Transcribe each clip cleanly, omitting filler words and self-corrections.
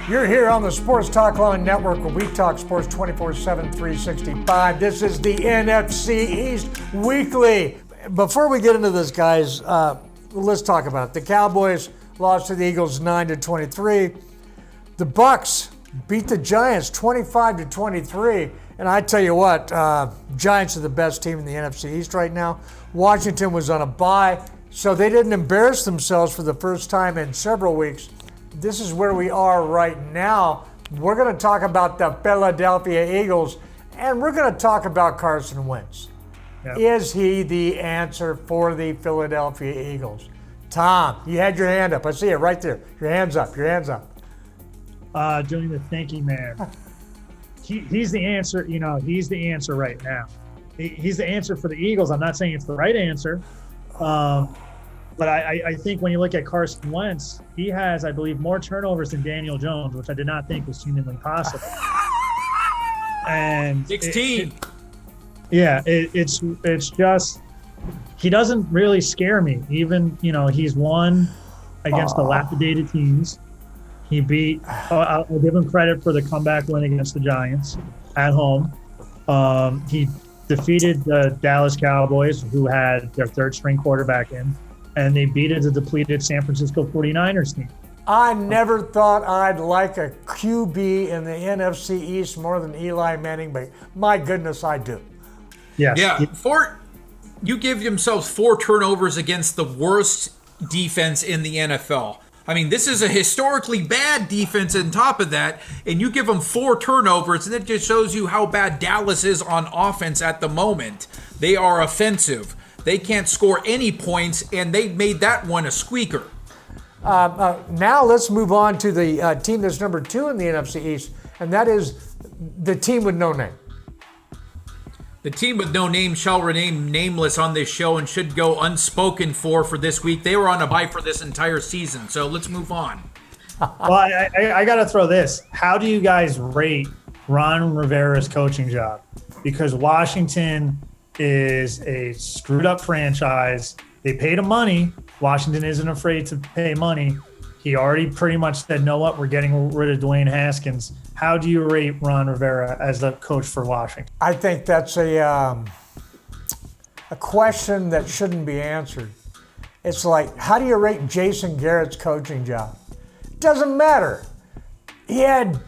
You're here on the Sportstalkline Network where we talk sports 24/7, 365. This is the NFC East Weekly. Before we get into this, guys, let's talk about it. The Cowboys lost to the Eagles 9-23. The Bucs beat the Giants 25-23. And I tell you what, Giants are the best team in the NFC East right now. Washington was on a bye, so they didn't embarrass themselves for the first time in several weeks. This is where we are right now. We're going to talk about the Philadelphia Eagles, and we're going to talk about Carson Wentz. Yep. Is he the answer for the Philadelphia Eagles? Tom, you had your hand up. I see it right there. Your hand's up. Your hand's up. Doing the thinking man. He's the answer. You know, he's the answer right now. He's the answer for the Eagles. I'm not saying it's the right answer. But I think when you look at Carson Wentz, he has, I believe, more turnovers than Daniel Jones, which I did not think was humanly possible. And 16. It's just, he doesn't really scare me. Even, you know, he's won against the lapidated teams. He beat, I'll give him credit for the comeback win against the Giants at home. He defeated the Dallas Cowboys, who had their third string quarterback in, and they beat the depleted San Francisco 49ers team. I never thought I'd like a QB in the NFC East more than Eli Manning, but my goodness, I do. Yes. Yeah, you give themselves 4 turnovers against the worst defense in the NFL. I mean, this is a historically bad defense on top of that, and you give them 4 turnovers, and it just shows you how bad Dallas is on offense at the moment. They are offensive. They can't score any points, and they made that one a squeaker. Now let's move on to the team that's number 2 in the NFC East, and that is the team with no name. The team with no name shall remain nameless on this show and should go unspoken for this week. They were on a bye for this entire season, so let's move on. Well, I got to throw this. How do you guys rate Ron Rivera's coaching job? Because Washington is a screwed up franchise. They paid him money. Washington isn't afraid to pay money. He already pretty much said, know what, we're getting rid of Dwayne Haskins. How do you rate Ron Rivera as the coach for Washington? I think that's a question that shouldn't be answered. It's like, how do you rate Jason Garrett's coaching job? It doesn't matter. He had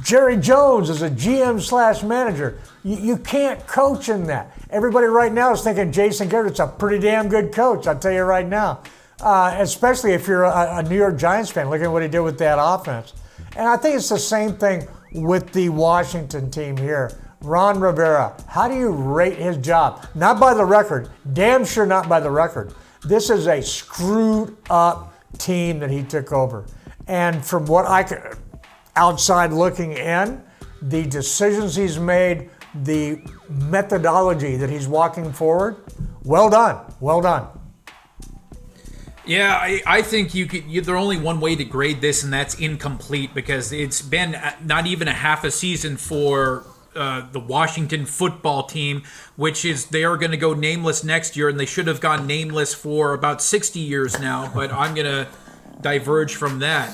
Jerry Jones as a GM/manager. You can't coach in that. Everybody right now is thinking Jason Garrett's a pretty damn good coach, I'll tell you right now. Especially if you're a New York Giants fan, looking at what he did with that offense. And I think it's the same thing with the Washington team here. Ron Rivera, how do you rate his job? Not by the record, damn sure not by the record. This is a screwed up team that he took over. And from what I could, outside looking in, the decisions he's made, the methodology that he's walking forward, well done, well done. Yeah, I think there's only one way to grade this, and that's incomplete, because it's been not even a half a season for the Washington football team, which is they are going to go nameless next year, and they should have gone nameless for about 60 years now, but I'm going to diverge from that.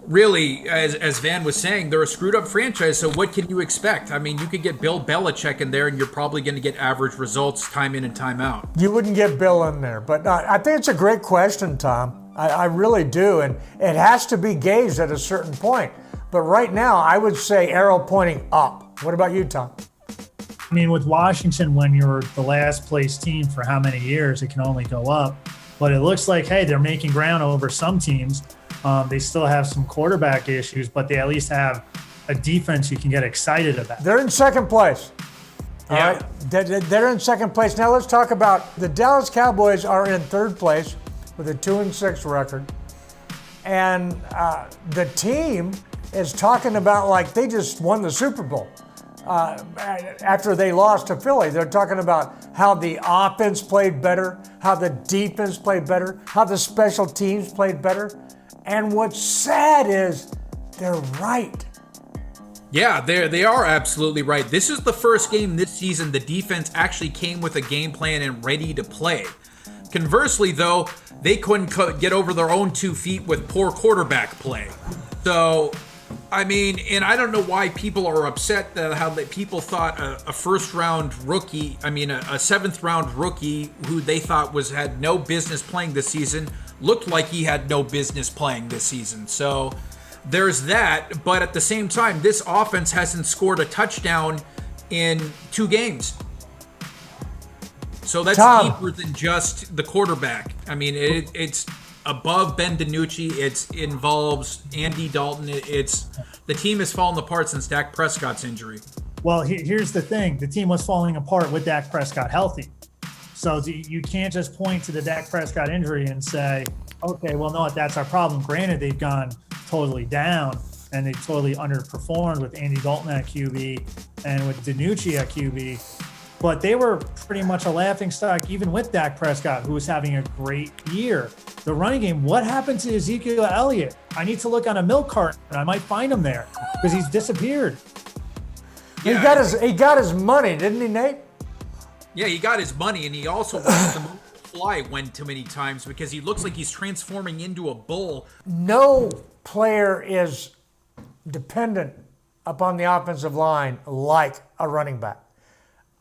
Really, as Van was saying, they're a screwed up franchise, so what can you expect? I mean, you could get Bill Belichick in there, and you're probably going to get average results time in and time out. You wouldn't get Bill in there, but I think it's a great question, Tom. I really do, and it has to be gauged at a certain point. But right now, I would say arrow pointing up. What about you, Tom? I mean, with Washington, when you're the last place team for how many years, it can only go up. But it looks like, hey, they're making ground over some teams. They still have some quarterback issues, but they at least have a defense you can get excited about. They're in second place. All Yeah. right, they're in second place. Now let's talk about the Dallas Cowboys are in third place with a 2-6 record. And the team is talking about like they just won the Super Bowl. After they lost to Philly, they're talking about how the offense played better, how the defense played better, how the special teams played better. And what's sad is they're right. Yeah, they are absolutely right. This is the first game this season the defense actually came with a game plan and ready to play. Conversely, though, they couldn't get over their own 2 feet with poor quarterback play. So, I mean, and I don't know why people are upset that how people thought a first-round rookie, a 7th-round rookie who they thought had no business playing this season, looked like he had no business playing this season. So there's that. But at the same time, this offense hasn't scored a touchdown in 2 games. So that's deeper than just the quarterback. I mean, it's above Ben DiNucci. It involves Andy Dalton. The team has fallen apart since Dak Prescott's injury. Well, here's the thing. The team was falling apart with Dak Prescott healthy. So you can't just point to the Dak Prescott injury and say, okay, well, no, that's our problem. Granted, they've gone totally down and they've totally underperformed with Andy Dalton at QB and with DiNucci at QB. But they were pretty much a laughingstock even with Dak Prescott, who was having a great year. The running game, what happened to Ezekiel Elliott? I need to look on a milk carton. I might find him there because he's disappeared. Yeah. He got his money, didn't he, Nate? Yeah, he got his money, and he also let the fly win too many times because he looks like he's transforming into a bull. No player is dependent upon the offensive line like a running back.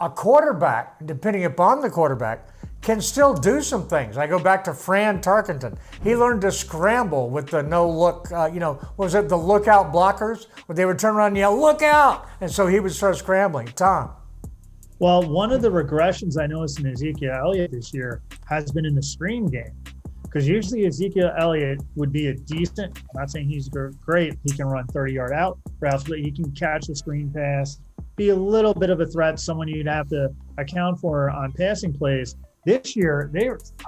A quarterback, depending upon the quarterback, can still do some things. I go back to Fran Tarkenton. He learned to scramble with the no-look, was it the lookout blockers? Where they would turn around and yell, look out! And so he would start scrambling. Tom. Well, one of the regressions I noticed in Ezekiel Elliott this year has been in the screen game. Because usually Ezekiel Elliott would be a decent, I'm not saying he's great, he can run 30-yard out routes, but he can catch the screen pass, be a little bit of a threat, someone you'd have to account for on passing plays. This year,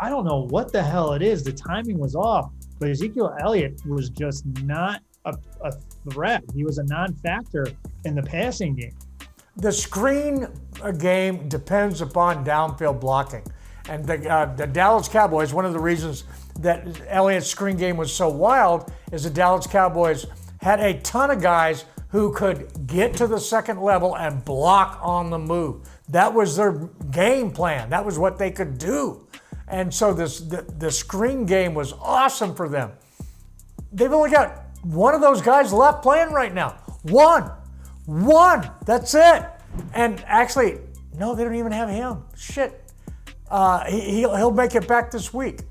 I don't know what the hell it is. The timing was off, but Ezekiel Elliott was just not a threat. He was a non-factor in the passing game. The screen game depends upon downfield blocking. And the Dallas Cowboys, one of the reasons that Elliott's screen game was so wild is the Dallas Cowboys had a ton of guys who could get to the second level and block on the move. That was their game plan. That was what they could do. And so the screen game was awesome for them. They've only got one of those guys left playing right now. One. That's it. And actually, no, they don't even have him. Shit. He'll make it back this week.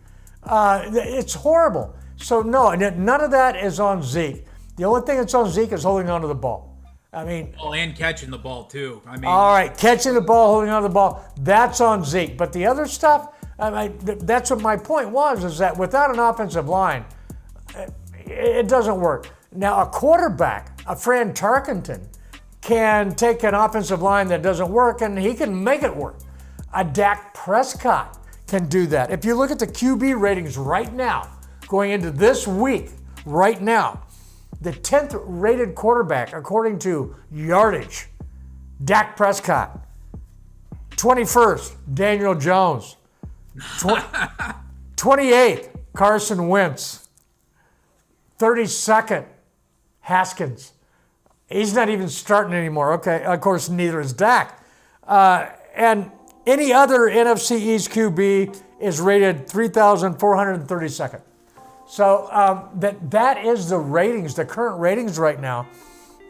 It's horrible. So no, none of that is on Zeke. The only thing that's on Zeke is holding onto the ball. And catching the ball too. All right, catching the ball, holding onto the ball, that's on Zeke. But the other stuff, that's what my point was, is that without an offensive line, it doesn't work. Now, a quarterback, a Fran Tarkenton, can take an offensive line that doesn't work and he can make it work. A Dak Prescott can do that. If you look at the QB ratings right now, going into this week, right now, the 10th rated quarterback, according to yardage, Dak Prescott. 21st, Daniel Jones. 28th, Carson Wentz. 32nd, Haskins. He's not even starting anymore. Okay, of course, neither is Dak. And any other NFC East QB is rated 3,432nd. So that is the ratings, the current ratings right now.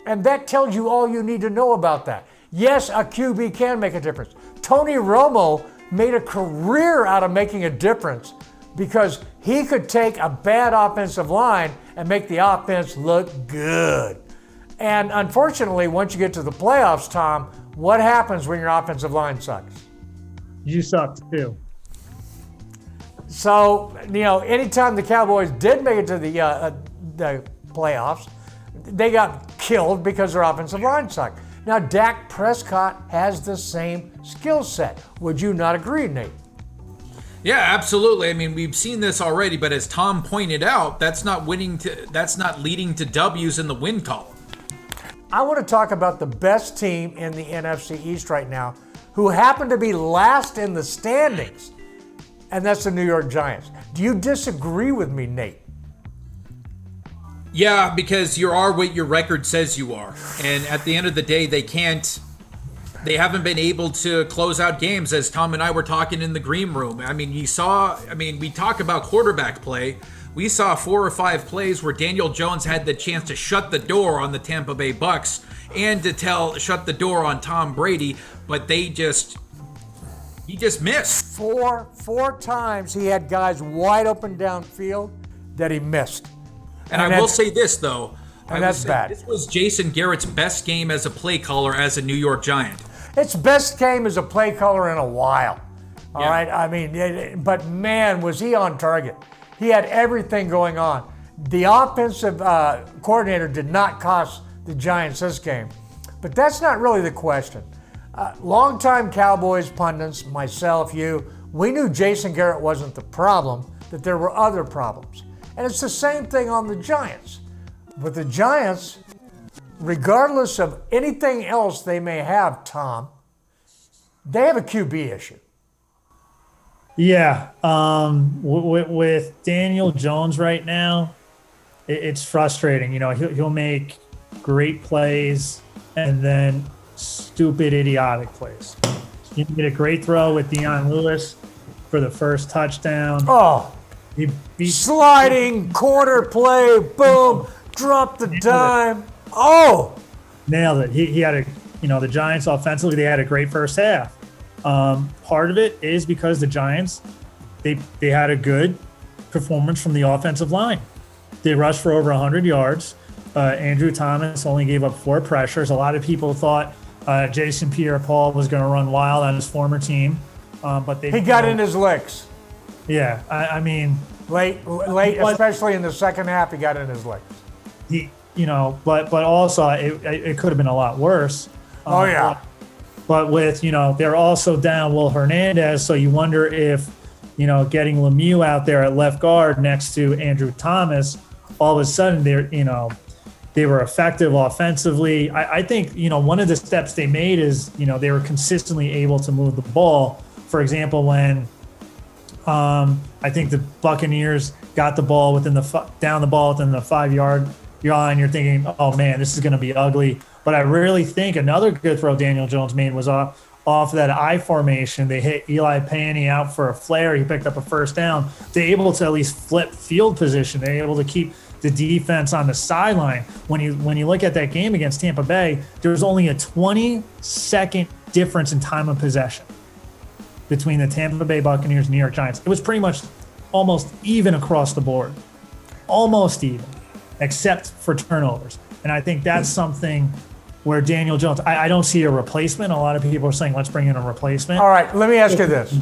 And that tells you all you need to know about that. Yes, a QB can make a difference. Tony Romo made a career out of making a difference because he could take a bad offensive line and make the offense look good. And unfortunately, once you get to the playoffs, Tom, what happens when your offensive line sucks? You sucked too. So, anytime the Cowboys did make it to the playoffs, they got killed because their offensive line sucked. Now, Dak Prescott has the same skill set. Would you not agree, Nate? Yeah, absolutely. I mean, we've seen this already, but as Tom pointed out, that's not leading to W's in the win column. I want to talk about the best team in the NFC East right now, who happen to be last in the standings, and that's the New York Giants. Do you disagree with me, Nate? Yeah, because you are what your record says you are. And at the end of the day, they can't They haven't been able to close out games, as Tom and I were talking in the green room. I mean, we talk about quarterback play. We saw 4 or 5 plays where Daniel Jones had the chance to shut the door on the Tampa Bay Bucks and to shut the door on Tom Brady, but he just missed. Four times he had guys wide open downfield that he missed. And I will say this, though. And that's bad. This was Jason Garrett's best game as a play caller as a New York Giant. It's best game as a play caller in a while. All right. I mean, but man, was he on target. He had everything going on. The offensive coordinator did not cost the Giants this game. But that's not really the question. Longtime Cowboys pundits, myself, you, we knew Jason Garrett wasn't the problem, that there were other problems. And it's the same thing on the Giants. But the Giants, regardless of anything else they may have, Tom, they have a QB issue. Yeah. With Daniel Jones right now, it's frustrating. You know, he'll make great plays and then stupid, idiotic plays. He did a great throw with Deion Lewis for the first touchdown. Oh, sliding quarter play, boom, drop the dime. Oh, nailed it. He had the Giants offensively, they had a great first half. Part of it is because the Giants, they had a good performance from the offensive line. They rushed for over 100 yards. Andrew Thomas only gave up 4 pressures. A lot of people thought Jason Pierre-Paul was going to run wild on his former team, but he got in his licks. Yeah, I mean, late, especially in the second half, he got in his licks. But also it could have been a lot worse. Oh yeah. But with, they're also down Will Hernandez, so you wonder if, getting Lemieux out there at left guard next to Andrew Thomas, all of a sudden they were effective offensively. I think, one of the steps they made is, they were consistently able to move the ball. For example, when I think the Buccaneers got the ball down the ball within the 5-yard line, you're thinking, oh man, this is going to be ugly. But I really think another good throw Daniel Jones made was off that I formation. They hit Eli Panny out for a flare. He picked up a first down. They're able to at least flip field position. They're able to keep the defense on the sideline. When you look at that game against Tampa Bay, there was only a 20-second difference in time of possession between the Tampa Bay Buccaneers and New York Giants. It was pretty much almost even across the board. Almost even, except for turnovers. And I think that's something where Daniel Jones, I don't see a replacement. A lot of people are saying, let's bring in a replacement. All right, let me ask you this.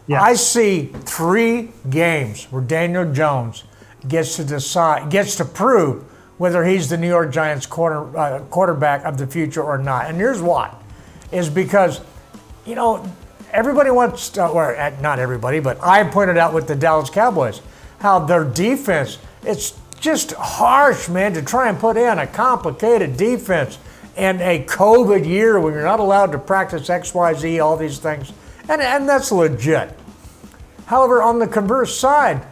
Yeah. I see 3 games where Daniel Jones gets to prove whether he's the New York Giants quarterback of the future or not. And here's why. Is because, everybody wants to, or not everybody, but I pointed out with the Dallas Cowboys, how their defense, it's just harsh, man, to try and put in a complicated defense in a COVID year when you're not allowed to practice X, Y, Z, all these things. And that's legit. However, on the converse side,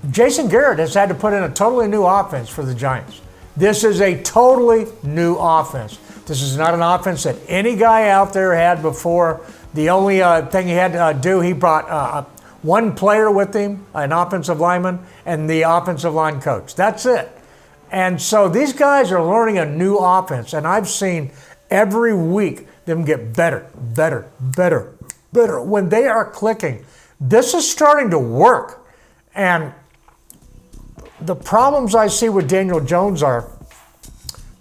Jason Garrett has had to put in a totally new offense for the Giants. This is a totally new offense. This is not an offense that any guy out there had before. The only thing he had to do, he brought one player with him, an offensive lineman, and the offensive line coach. That's it. And so these guys are learning a new offense, and I've seen every week them get better. When they are clicking, this is starting to work. And the problems I see with Daniel Jones are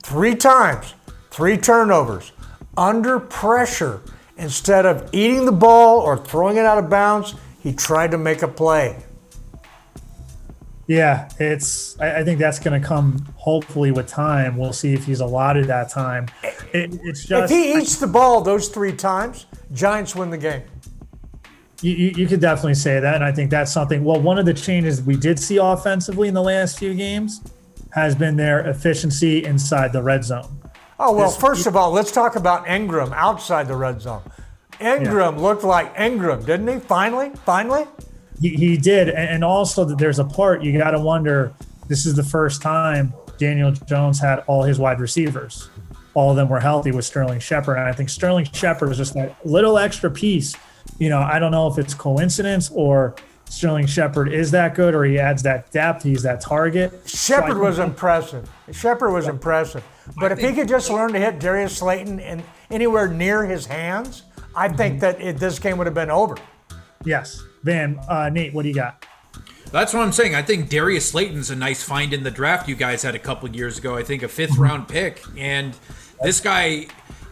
3 times, 3 turnovers, under pressure. Instead of eating the ball or throwing it out of bounds, he tried to make a play. Yeah, I think that's going to come hopefully with time. We'll see if he's allotted that time. It's just, if he eats the ball those 3 times, Giants win the game. You could definitely say that, and I think that's something. Well, one of the changes we did see offensively in the last few games has been their efficiency inside the red zone. Oh, well, first of all, let's talk about Ingram outside the red zone. Ingram looked like Ingram, didn't he? Finally? He did, and also there's a part you got to wonder, this is the first time Daniel Jones had all his wide receivers. all of them were healthy with Sterling Shepard. And I think Sterling Shepard was just that little extra piece. I don't know if it's coincidence or Sterling Shepard is that good or he adds that depth. He's that target. Shepard was impressive. But if he could just learn to hit Darius Slayton and anywhere near his hands, I think that this game would have been over. Yes. Van, Nate, what do you got? That's what I'm saying. I think Darius Slayton's a nice find in the draft you guys had a couple years ago. I think a 5th-round pick. And this guy,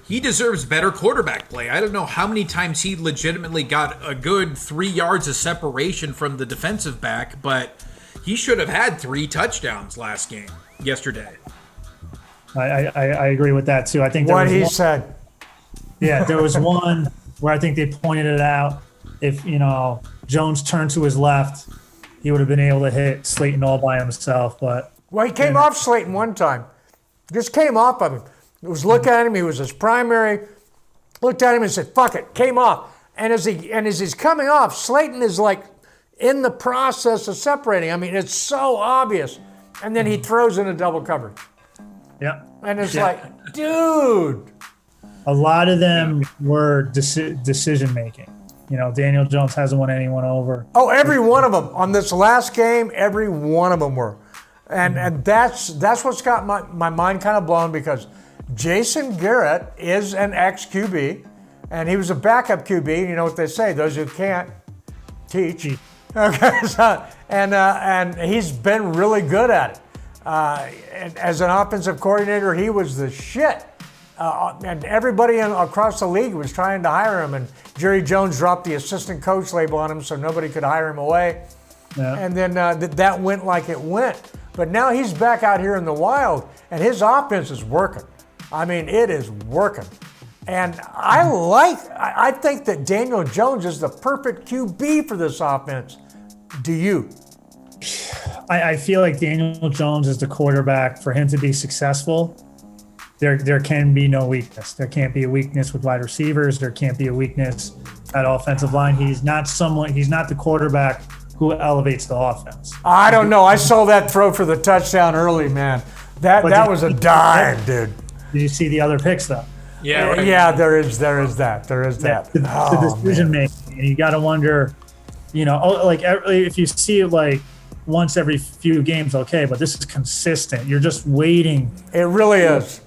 he deserves better quarterback play. I don't know how many times he legitimately got a good 3 yards of separation from the defensive back, but he should have had 3 touchdowns yesterday. I agree with that, too. I think what he said. Yeah, there was one where I think they pointed it out. If, Jones turned to his left, he would have been able to hit Slayton all by himself. But he came off Slayton one time. Just came off of him. He was looking at him. He was his primary. Looked at him and said, "Fuck it," came off. And as he's coming off, Slayton is like in the process of separating. I mean, it's so obvious. And then he throws in a double coverage. Yeah. And it's like, dude. A lot of them were decision making. Daniel Jones hasn't won anyone over. Oh, every one of them. On this last game, every one of them were. And that's what's got my mind kind of blown because Jason Garrett is an ex-QB, and he was a backup QB. You know what they say, those who can't teach. Okay, and he's been really good at it. And as an offensive coordinator, he was the shit. And everybody across the league was trying to hire him, and Jerry Jones dropped the assistant coach label on him so nobody could hire him away. Yeah. And then that went like it went. But now he's back out here in the wild, and his offense is working. I mean, it is working. And I think that Daniel Jones is the perfect QB for this offense. Do you? I feel like Daniel Jones is the quarterback. For him to be successful, there can be no weakness. There can't be a weakness with wide receivers. There can't be a weakness at offensive line. He's not the quarterback who elevates the offense. I don't know. I saw that throw for the touchdown early, man. That was a dime, dude. Did you see the other picks though? Yeah, right. Yeah, there is that. The decision making, and you got to wonder, if you see it like once every few games, okay, but this is consistent. You're just waiting. It really is.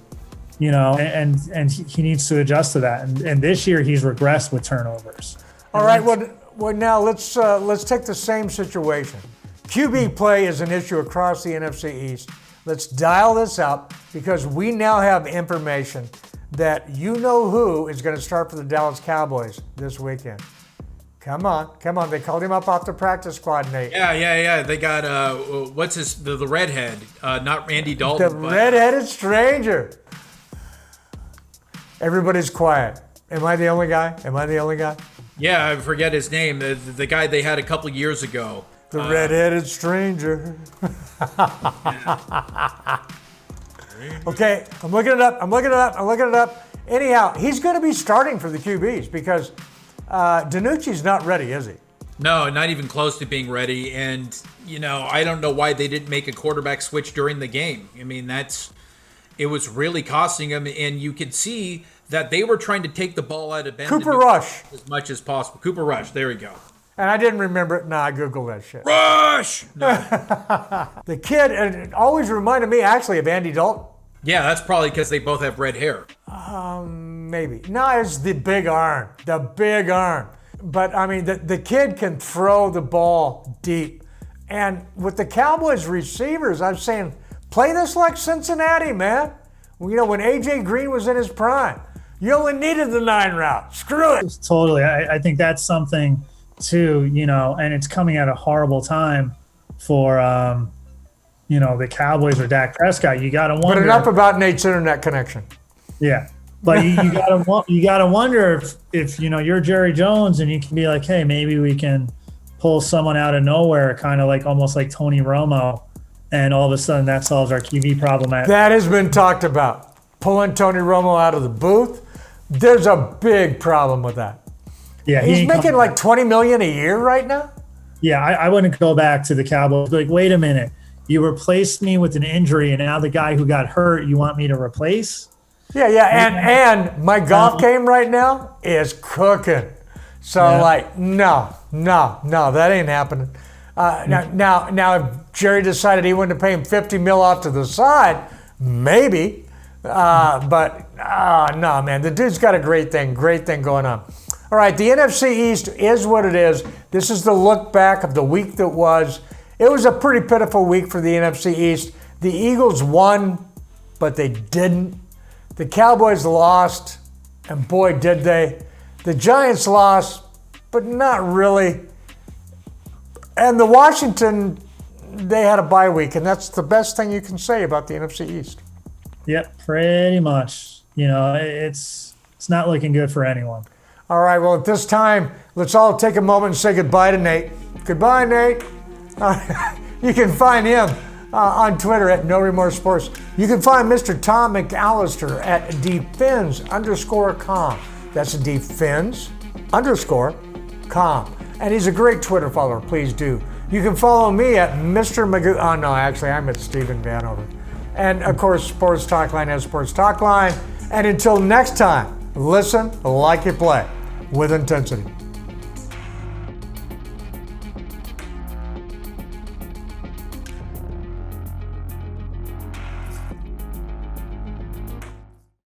And he needs to adjust to that. And this year he's regressed with turnovers. All right, well now let's take the same situation. QB play is an issue across the NFC East. Let's dial this up because we now have information that who is going to start for the Dallas Cowboys this weekend. Come on. They called him up off the practice squad, Nate. Yeah. They got, the redhead, not Randy Dalton. The redheaded stranger. Everybody's quiet. Am I the only guy? Yeah, I forget his name. The guy they had a couple years ago. The redheaded stranger. Okay, I'm looking it up. Anyhow, he's going to be starting for the QBs because DiNucci's not ready, is he? No, not even close to being ready. And, I don't know why they didn't make a quarterback switch during the game. I mean, it was really costing them. And you could see that they were trying to take the ball out of Ben Cooper Rush as much as possible. Cooper Rush, there we go. And I didn't remember it. I Googled that shit. Rush! No. The kid, and it always reminded me actually of Andy Dalton. Yeah, that's probably because they both have red hair. Maybe. No, it's the big arm. But, I mean, the kid can throw the ball deep. And with the Cowboys receivers, I'm saying, play this like Cincinnati, man. When A.J. Green was in his prime, you only needed the 9 route. Screw it. Totally. I think that's something, too, and it's coming at a horrible time for, the Cowboys or Dak Prescott. You got to wonder. But enough about Nate's internet connection. Yeah. But you gotta wonder if you're Jerry Jones and you can be like, hey, maybe we can pull someone out of nowhere, kind of like almost like Tony Romo, and all of a sudden that solves our QB problem. That has been talked about. Pulling Tony Romo out of the booth. There's a big problem with that. Yeah, he's making like $20 million a year right now. Yeah, I wouldn't go back to the Cowboys. Like, wait a minute, you replaced me with an injury, and now the guy who got hurt, you want me to replace? Yeah, and my golf game right now is cooking. So no, that ain't happening. Now, if Jerry decided he wanted to pay him $50 million off to the side, maybe. But no, man, the dude's got a great thing going on. All right, the NFC East is what it is. This is the look back of the week that was. It was a pretty pitiful week for the NFC East. The Eagles won, but they didn't. The Cowboys lost, and boy, did they. The Giants lost, but not really. And the Washington, they had a bye week, and that's the best thing you can say about the NFC East. Yep, pretty much. It's not looking good for anyone. All right, well, at this time, let's all take a moment and say goodbye to Nate. Goodbye, Nate. You can find him on Twitter at No Remorse Sports. You can find Mr. Tom McAllister at defins_com. That's defins_com. And he's a great Twitter follower. Please do. You can follow me at Mr. Magoo. Oh, no, actually, I'm at Stephen Vanover. And, of course, Sportstalkline has Sportstalkline. And until next time, listen like you play with intensity.